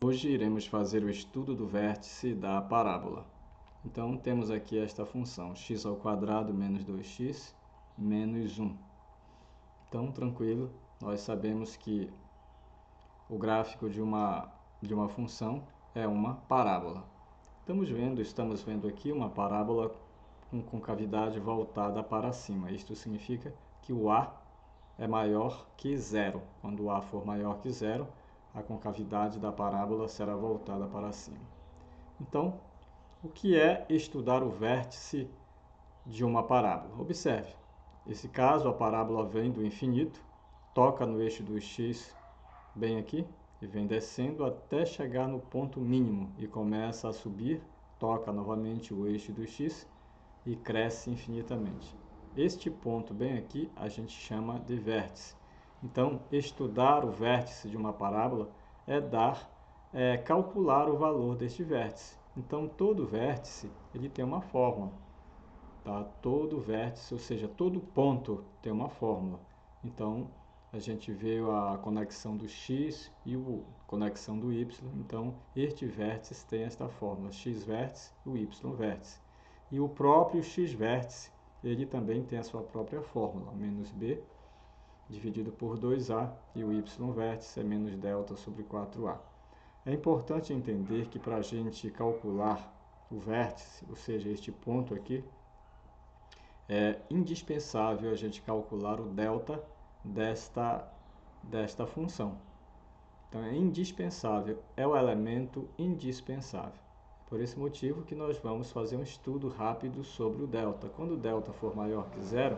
Hoje iremos fazer o estudo do vértice da parábola. Então, temos aqui esta função, x² menos 2x menos 1. Então, tranquilo, nós sabemos que o gráfico de uma função é uma parábola. Estamos vendo aqui uma parábola com concavidade voltada para cima. Isto significa que o A é maior que zero. Quando o A for maior que zero, a concavidade da parábola será voltada para cima. Então, o que é estudar o vértice de uma parábola? Observe, nesse caso a parábola vem do infinito, toca no eixo do x bem aqui e vem descendo até chegar no ponto mínimo e começa a subir, toca novamente o eixo do x e cresce infinitamente. Este ponto bem aqui a gente chama de vértice. Então, estudar o vértice de uma parábola é calcular o valor deste vértice. Então, todo vértice ele tem uma fórmula. Tá? Todo vértice, ou seja, todo ponto tem uma fórmula. Então, a gente vê a conexão do x e a conexão do y. Então, este vértice tem esta fórmula, x vértice e o y vértice. E o próprio x vértice, ele também tem a sua própria fórmula, menos b dividido por 2a, e o y vértice é menos delta sobre 4a. É importante entender que para a gente calcular o vértice, ou seja, este ponto aqui, é indispensável a gente calcular o delta desta função. Então, é indispensável, é o elemento indispensável. Por esse motivo que nós vamos fazer um estudo rápido sobre o delta. Quando o delta for maior que zero,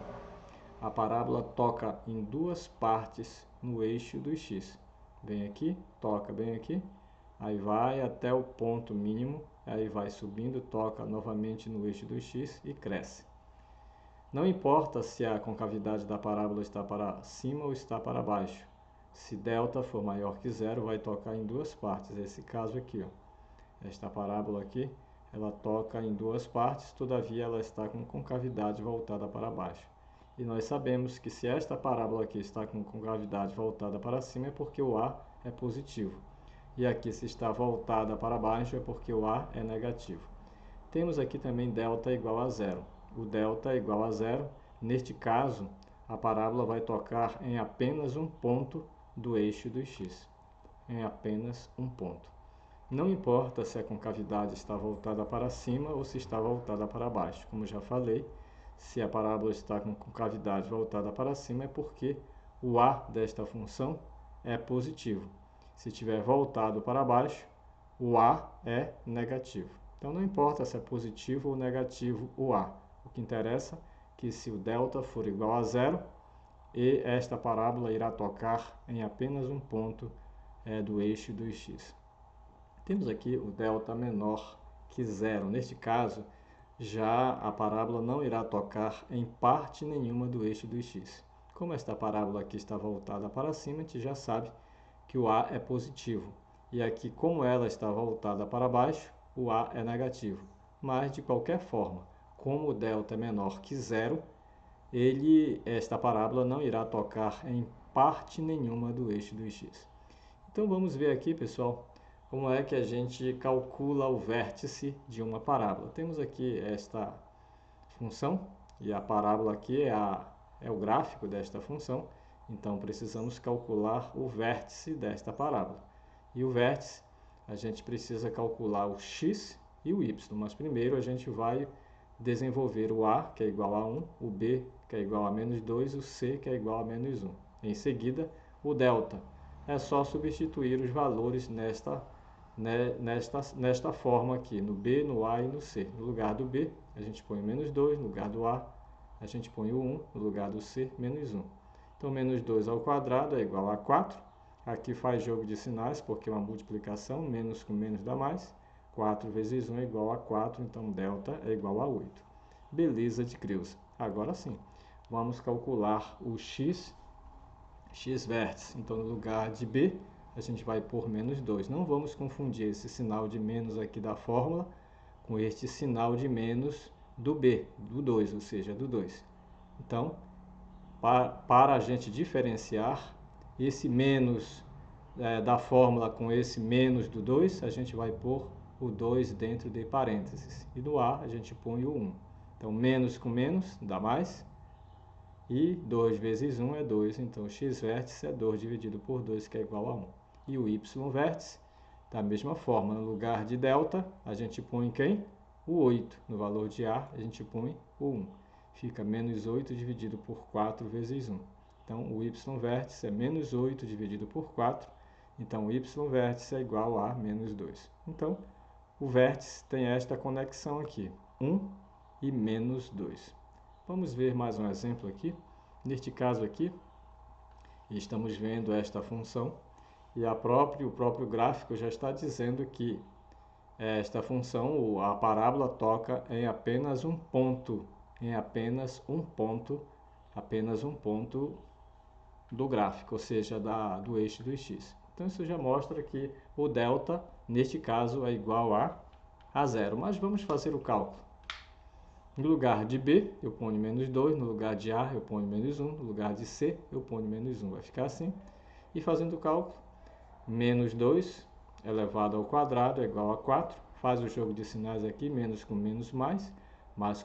a parábola toca em duas partes no eixo do x. Vem aqui, toca bem aqui, aí vai até o ponto mínimo, aí vai subindo, toca novamente no eixo do x e cresce. Não importa se a concavidade da parábola está para cima ou está para baixo. Se delta for maior que zero, vai tocar em duas partes. Esse caso aqui, ó. Esta parábola aqui, ela toca em duas partes, todavia ela está com concavidade voltada para baixo. E nós sabemos que se esta parábola aqui está com concavidade voltada para cima, é porque o A é positivo. E aqui, se está voltada para baixo, é porque o A é negativo. Temos aqui também delta igual a zero. O delta é igual a zero. Neste caso, a parábola vai tocar em apenas um ponto do eixo do x. Em apenas um ponto. Não importa se a concavidade está voltada para cima ou se está voltada para baixo. Como já falei, se a parábola está com concavidade voltada para cima, é porque o A desta função é positivo. Se estiver voltado para baixo, o A é negativo. Então, não importa se é positivo ou negativo o A. O que interessa é que se o delta for igual a zero, e esta parábola irá tocar em apenas um ponto do eixo do x. Temos aqui o delta menor que zero. Neste caso, já a parábola não irá tocar em parte nenhuma do eixo do x. Como esta parábola aqui está voltada para cima, a gente já sabe que o A é positivo. E aqui, como ela está voltada para baixo, o A é negativo. Mas, de qualquer forma, como o delta é menor que zero, esta parábola não irá tocar em parte nenhuma do eixo do x. Então, vamos ver aqui, pessoal, como é que a gente calcula o vértice de uma parábola. Temos aqui esta função, e a parábola aqui é o gráfico desta função. Então, precisamos calcular o vértice desta parábola. E o vértice, a gente precisa calcular o x e o y. Mas primeiro a gente vai desenvolver o A, que é igual a 1, o B, que é igual a menos 2, o C, que é igual a menos 1. Em seguida, o delta. É só substituir os valores nesta forma aqui, no B, no A e no C. No lugar do B, a gente põe menos 2, no lugar do A, a gente põe o 1, no lugar do C, menos 1. Então, menos 2 ao quadrado é igual a 4. Aqui faz jogo de sinais, porque é uma multiplicação, menos com menos dá mais. 4 vezes 1 é igual a 4, então delta é igual a 8. Beleza de Creusa. Agora sim, vamos calcular o x vértice. Então, no lugar de B, a gente vai pôr menos 2. Não vamos confundir esse sinal de menos aqui da fórmula com este sinal de menos do B, do 2, ou seja, do 2. Então, para a gente diferenciar, esse menos da fórmula com esse menos do 2, a gente vai pôr o 2 dentro de parênteses. E no A a gente põe o 1. Então, menos com menos dá mais. E 2 vezes 1 é 2. Então, o x vértice é 2 dividido por 2, que é igual a 1. E o y vértice, da mesma forma, no lugar de delta, a gente põe quem? O 8. No valor de A, a gente põe o 1. Fica menos 8 dividido por 4 vezes 1. Então, o y vértice é menos 8 dividido por 4. Então, o y vértice é igual a menos 2. Então, o vértice tem esta conexão aqui, 1 e menos 2. Vamos ver mais um exemplo aqui. Neste caso aqui, estamos vendo esta função e o próprio gráfico já está dizendo que esta função, a parábola, toca em apenas um ponto, apenas um ponto do gráfico, ou seja, do eixo do x. Então, isso já mostra que o delta, neste caso, é igual a zero. Mas vamos fazer o cálculo. No lugar de B, eu ponho menos 2. No lugar de A, eu ponho menos 1. No lugar de C, eu ponho menos 1. Vai ficar assim. E fazendo o cálculo, menos 2 elevado ao quadrado é igual a 4. Faz o jogo de sinais aqui, menos com menos mais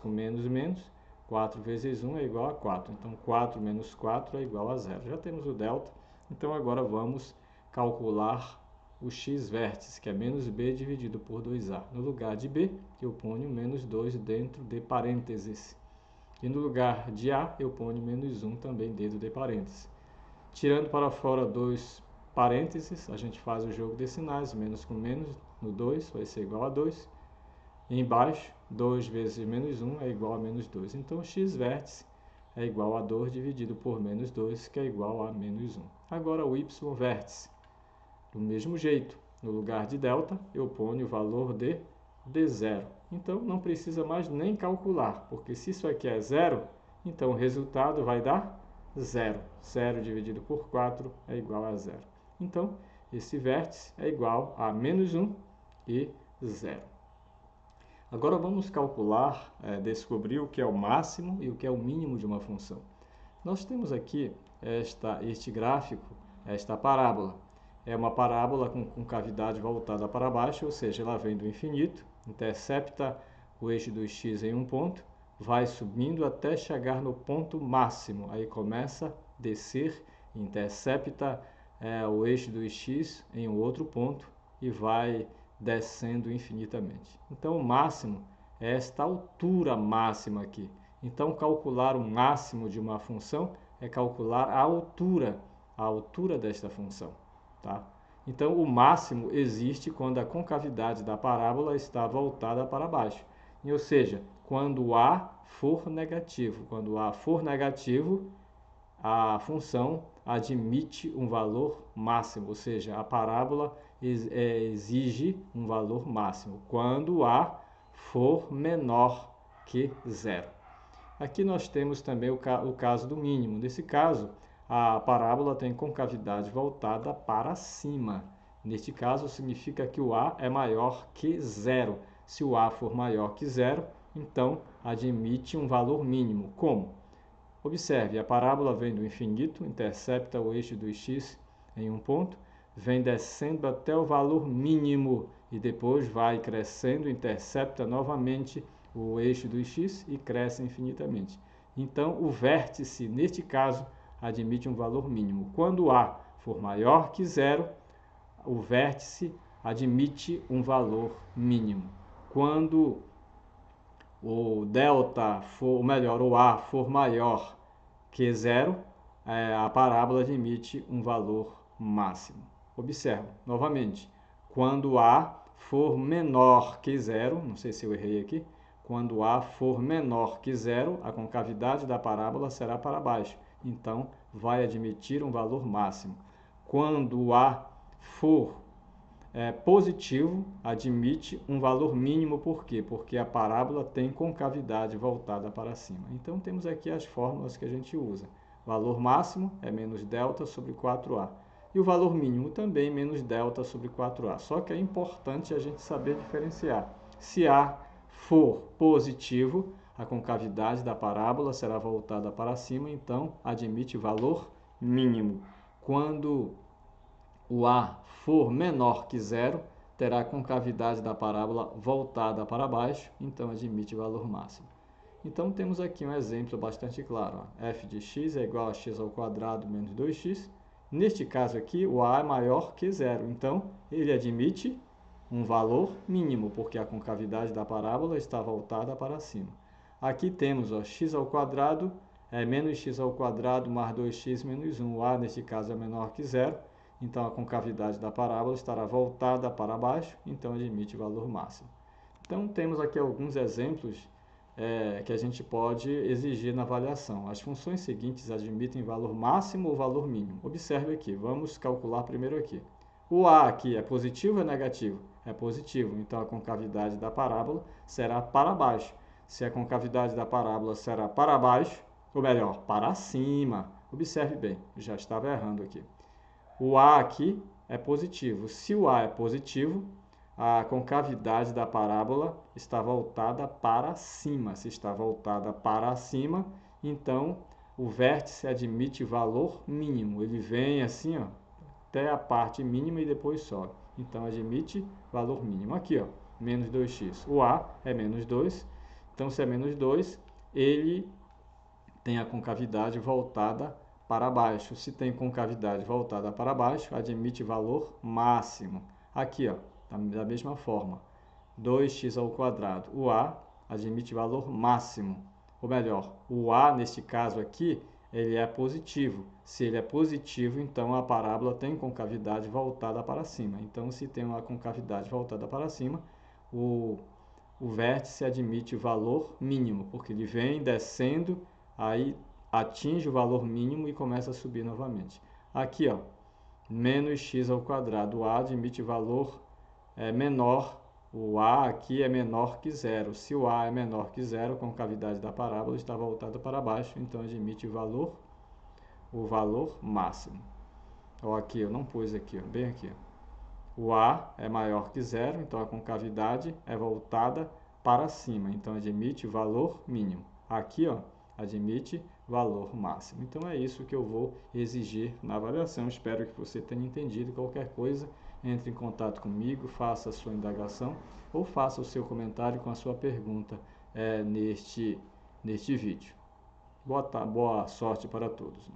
com menos menos. 4 vezes 1 é igual a 4. Então, 4 menos 4 é igual a 0. Já temos o delta. Então, agora vamos calcular o x vértice, que é menos b dividido por 2a. No lugar de b, eu ponho menos 2 dentro de parênteses. E no lugar de a, eu ponho menos 1 também dentro de parênteses. Tirando para fora 2 parênteses, a gente faz o jogo de sinais. Menos com menos, no 2 vai ser igual a 2. E embaixo, 2 vezes menos 1 é igual a menos 2. Então, o x vértice é igual a 2 dividido por menos 2, que é igual a menos 1. Agora, o y vértice. Do mesmo jeito, no lugar de delta, eu ponho o valor de d0. Então, não precisa mais nem calcular, porque se isso aqui é 0, então o resultado vai dar 0. 0 dividido por 4 é igual a 0. Então, esse vértice é igual a menos 1 e 0. Agora vamos calcular, descobrir o que é o máximo e o que é o mínimo de uma função. Nós temos aqui este gráfico, esta parábola. É uma parábola com cavidade voltada para baixo, ou seja, ela vem do infinito, intercepta o eixo do x em um ponto, vai subindo até chegar no ponto máximo. Aí começa a descer, intercepta o eixo do x em um outro ponto e vai descendo infinitamente. Então, o máximo é esta altura máxima aqui. Então, calcular o máximo de uma função é calcular a altura desta função. Tá? Então, o máximo existe quando a concavidade da parábola está voltada para baixo. Ou seja, quando A for negativo. Quando A for negativo, a função admite um valor máximo, ou seja, a parábola exige um valor máximo, quando A for menor que zero. Aqui nós temos também o caso do mínimo. Nesse caso, a parábola tem concavidade voltada para cima. Neste caso, significa que o A é maior que zero. Se o A for maior que zero, então admite um valor mínimo. Como? Observe, a parábola vem do infinito, intercepta o eixo do x em um ponto, vem descendo até o valor mínimo e depois vai crescendo, intercepta novamente o eixo do x e cresce infinitamente. Então, o vértice, neste caso, admite um valor mínimo. Quando A for maior que zero, o vértice admite um valor mínimo. Quando o delta for, o A for maior que zero, a parábola admite um valor máximo. Observe, novamente, quando A for menor que zero, não sei se eu errei aqui, quando A for menor que zero, a concavidade da parábola será para baixo, então vai admitir um valor máximo. Quando A for positivo, admite um valor mínimo. Por quê? Porque a parábola tem concavidade voltada para cima. Então, temos aqui as fórmulas que a gente usa. Valor máximo é menos delta sobre 4A. E o valor mínimo também menos delta sobre 4A. Só que é importante a gente saber diferenciar. Se A for positivo, a concavidade da parábola será voltada para cima, então admite valor mínimo. Quando o A for menor que zero, terá a concavidade da parábola voltada para baixo, então admite valor máximo. Então temos aqui um exemplo bastante claro. F de x é igual a x ao quadrado menos 2x. Neste caso aqui, o A é maior que zero, então ele admite um valor mínimo, porque a concavidade da parábola está voltada para cima. Aqui temos x ao quadrado é menos x ao quadrado mais 2x menos 1. O A, neste caso, é menor que zero, então a concavidade da parábola estará voltada para baixo, então admite valor máximo. Então temos aqui alguns exemplos que a gente pode exigir na avaliação. As funções seguintes admitem valor máximo ou valor mínimo. Observe aqui, vamos calcular primeiro aqui. O A aqui é positivo ou é negativo? É positivo, então a concavidade da parábola será para baixo. Se a concavidade da parábola será para baixo, ou melhor, para cima, observe bem, já estava errando aqui. O A aqui é positivo. Se o A é positivo, a concavidade da parábola está voltada para cima. Se está voltada para cima, então o vértice admite valor mínimo. Ele vem assim, ó, até a parte mínima e depois sobe. Então admite valor mínimo. Aqui, ó, menos 2x. O A é menos 2. Então, se é menos 2, ele tem a concavidade voltada para baixo. Se tem concavidade voltada para baixo, admite valor máximo. Aqui, ó, da mesma forma, 2x ao quadrado. O A admite valor máximo. Ou melhor, o A, neste caso aqui, ele é positivo. Se ele é positivo, então a parábola tem concavidade voltada para cima. Então, se tem uma concavidade voltada para cima, o vértice admite valor mínimo, porque ele vem descendo, aí atinge o valor mínimo e começa a subir novamente. Aqui, ó, menos x ao quadrado. O A admite valor menor. O A aqui é menor que zero. Se o A é menor que zero, a concavidade da parábola está voltada para baixo, então admite o valor máximo. Ó, aqui, eu não pus aqui, ó, bem aqui. O A é maior que zero, então a concavidade é voltada para cima, então admite valor mínimo. Aqui, ó, admite valor máximo. Então é isso que eu vou exigir na avaliação. Espero que você tenha entendido. Qualquer coisa, entre em contato comigo, faça a sua indagação ou faça o seu comentário com a sua pergunta neste vídeo. Boa sorte para todos.